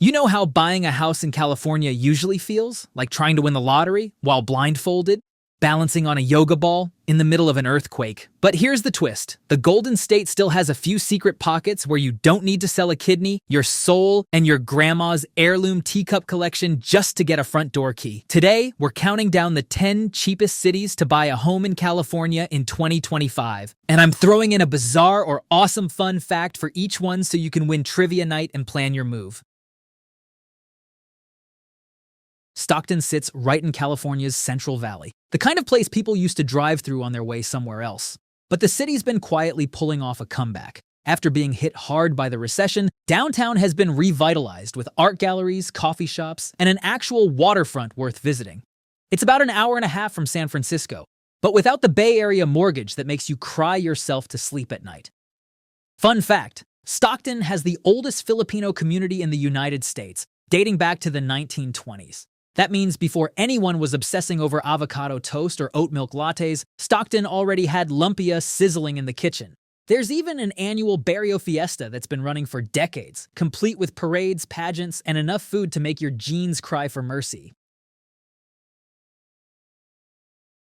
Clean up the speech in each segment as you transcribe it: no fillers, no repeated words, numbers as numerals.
You know how buying a house in California usually feels? Like trying to win the lottery while blindfolded? Balancing on a yoga ball in the middle of an earthquake. But here's the twist. The Golden State still has a few secret pockets where you don't need to sell a kidney, your soul, and your grandma's heirloom teacup collection just to get a front door key. Today, we're counting down the 10 cheapest cities to buy a home in California in 2025. And I'm throwing in a bizarre or awesome fun fact for each one so you can win trivia night and plan your move. Stockton sits right in California's Central Valley, the kind of place people used to drive through on their way somewhere else. But the city's been quietly pulling off a comeback. After being hit hard by the recession, downtown has been revitalized with art galleries, coffee shops, and an actual waterfront worth visiting. It's about an hour and a half from San Francisco, but without the Bay Area mortgage that makes you cry yourself to sleep at night. Fun fact, Stockton has the oldest Filipino community in the United States, dating back to the 1920s. That means before anyone was obsessing over avocado toast or oat milk lattes, Stockton already had lumpia sizzling in the kitchen. There's even an annual Barrio Fiesta that's been running for decades, complete with parades, pageants, and enough food to make your jeans cry for mercy.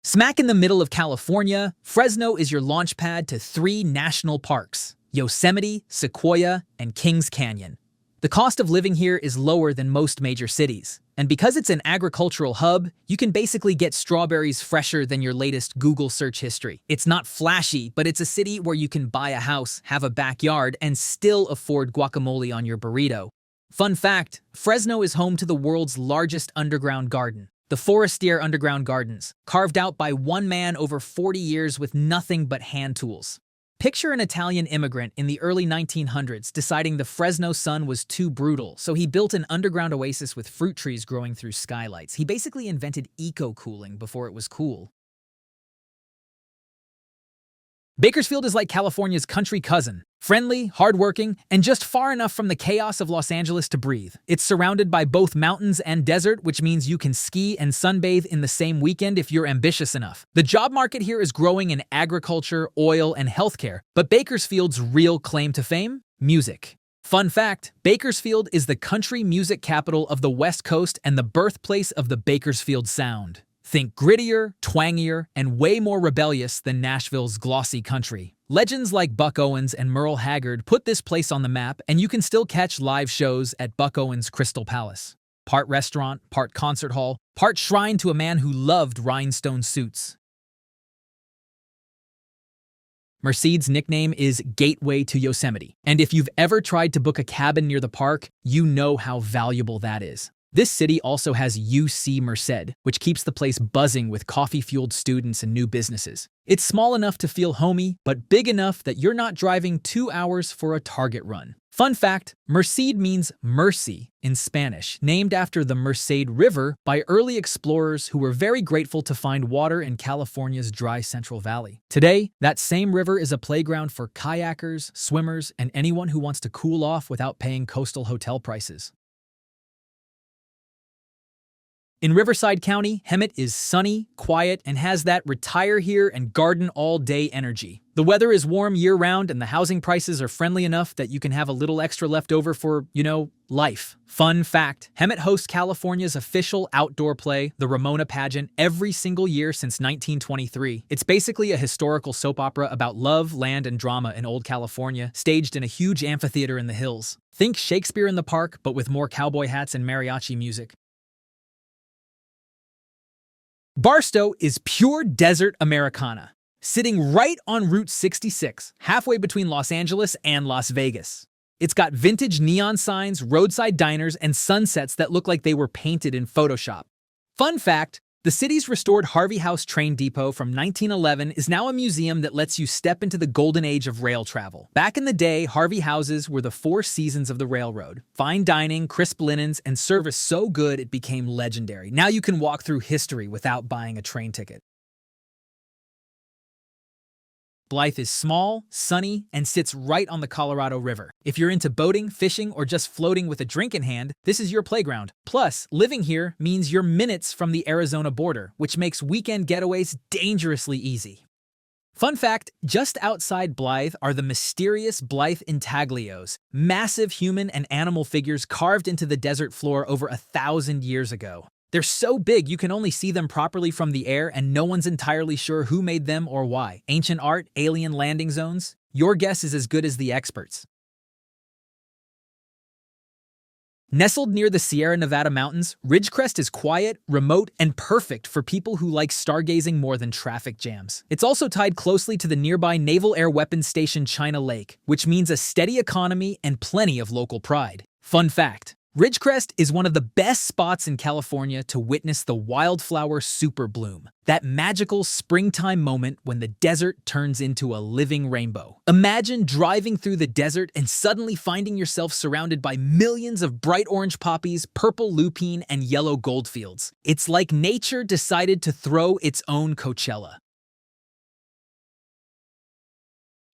Smack in the middle of California, Fresno is your launch pad to 3 national parks: Yosemite, Sequoia, and Kings Canyon. The cost of living here is lower than most major cities. And because it's an agricultural hub, you can basically get strawberries fresher than your latest Google search history. It's not flashy, but it's a city where you can buy a house, have a backyard, and still afford guacamole on your burrito. Fun fact, Fresno is home to the world's largest underground garden, the Forestier Underground Gardens, carved out by one man over 40 years with nothing but hand tools. Picture an Italian immigrant in the early 1900s deciding the Fresno sun was too brutal, so he built an underground oasis with fruit trees growing through skylights. He basically invented eco-cooling before it was cool. Bakersfield is like California's country cousin, friendly, hardworking, and just far enough from the chaos of Los Angeles to breathe. It's surrounded by both mountains and desert, which means you can ski and sunbathe in the same weekend if you're ambitious enough. The job market here is growing in agriculture, oil, and healthcare, but Bakersfield's real claim to fame? Music. Fun fact, Bakersfield is the country music capital of the West Coast and the birthplace of the Bakersfield sound. Think grittier, twangier, and way more rebellious than Nashville's glossy country. Legends like Buck Owens and Merle Haggard put this place on the map, and you can still catch live shows at Buck Owens' Crystal Palace. Part restaurant, part concert hall, part shrine to a man who loved rhinestone suits. Merced's nickname is Gateway to Yosemite, and if you've ever tried to book a cabin near the park, you know how valuable that is. This city also has UC Merced, which keeps the place buzzing with coffee-fueled students and new businesses. It's small enough to feel homey, but big enough that you're not driving 2 hours for a Target run. Fun fact, Merced means mercy in Spanish, named after the Merced River by early explorers who were very grateful to find water in California's dry Central Valley. Today, that same river is a playground for kayakers, swimmers, and anyone who wants to cool off without paying coastal hotel prices. In Riverside County, Hemet is sunny, quiet, and has that retire here and garden all day energy. The weather is warm year-round and the housing prices are friendly enough that you can have a little extra left over for, life. Fun fact, Hemet hosts California's official outdoor play, the Ramona Pageant, every single year since 1923. It's basically a historical soap opera about love, land, and drama in old California, staged in a huge amphitheater in the hills. Think Shakespeare in the Park, but with more cowboy hats and mariachi music. Barstow is pure desert Americana, sitting right on Route 66, halfway between Los Angeles and Las Vegas. It's got vintage neon signs, roadside diners, and sunsets that look like they were painted in Photoshop. Fun fact, the city's restored Harvey House train depot from 1911 is now a museum that lets you step into the golden age of rail travel. Back in the day, Harvey houses were the 4 seasons of the railroad. Fine dining, crisp linens, and service so good it became legendary. Now you can walk through history without buying a train ticket. Blythe is small, sunny, and sits right on the Colorado River. If you're into boating, fishing, or just floating with a drink in hand, this is your playground. Plus, living here means you're minutes from the Arizona border, which makes weekend getaways dangerously easy. Fun fact, just outside Blythe are the mysterious Blythe intaglios, massive human and animal figures carved into the desert floor over 1,000 years ago. They're so big you can only see them properly from the air, and no one's entirely sure who made them or why. Ancient art, alien landing zones? Your guess is as good as the experts. Nestled near the Sierra Nevada mountains, Ridgecrest is quiet, remote, and perfect for people who like stargazing more than traffic jams. It's also tied closely to the nearby Naval Air Weapons Station China Lake, which means a steady economy and plenty of local pride. Fun fact, Ridgecrest is one of the best spots in California to witness the wildflower super bloom, that magical springtime moment when the desert turns into a living rainbow. Imagine driving through the desert and suddenly finding yourself surrounded by millions of bright orange poppies, purple lupine, and yellow goldfields. It's like nature decided to throw its own Coachella.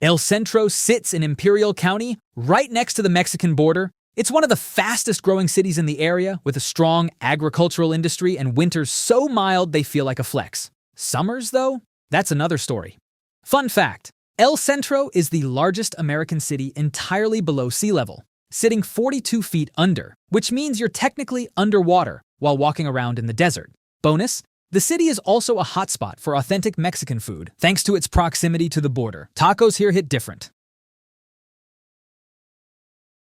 El Centro sits in Imperial County, right next to the Mexican border. It's one of the fastest growing cities in the area, with a strong agricultural industry and winters so mild they feel like a flex. Summers, though? That's another story. Fun fact, El Centro is the largest American city entirely below sea level, sitting 42 feet under, which means you're technically underwater while walking around in the desert. Bonus, the city is also a hotspot for authentic Mexican food, thanks to its proximity to the border. Tacos here hit different.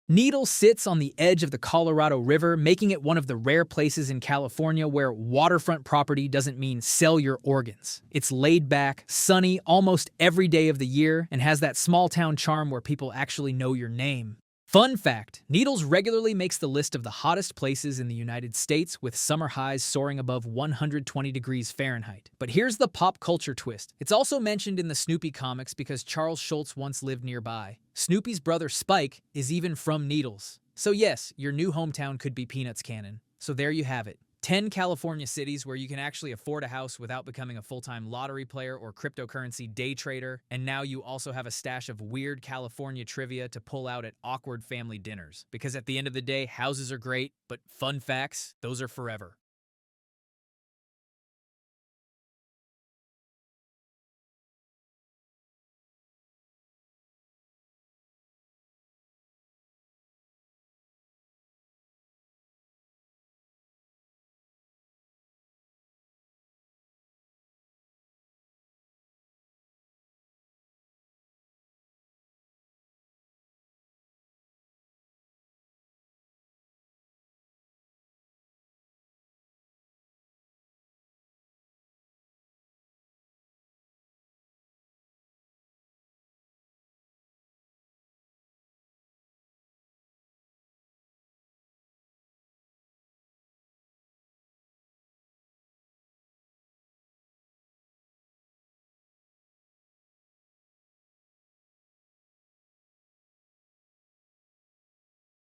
Needles sits on the edge of the Colorado River, making it one of the rare places in California where waterfront property doesn't mean sell your organs. It's laid back, sunny almost every day of the year, and has that small-town charm where people actually know your name. Fun fact, Needles regularly makes the list of the hottest places in the United States, with summer highs soaring above 120 degrees Fahrenheit. But here's the pop culture twist. It's also mentioned in the Snoopy comics because Charles Schultz once lived nearby. Snoopy's brother Spike is even from Needles. So yes, your new hometown could be Peanuts canon. So there you have it. 10 California cities where you can actually afford a house without becoming a full-time lottery player or cryptocurrency day trader, and now you also have a stash of weird California trivia to pull out at awkward family dinners. Because at the end of the day, houses are great, but fun facts, those are forever.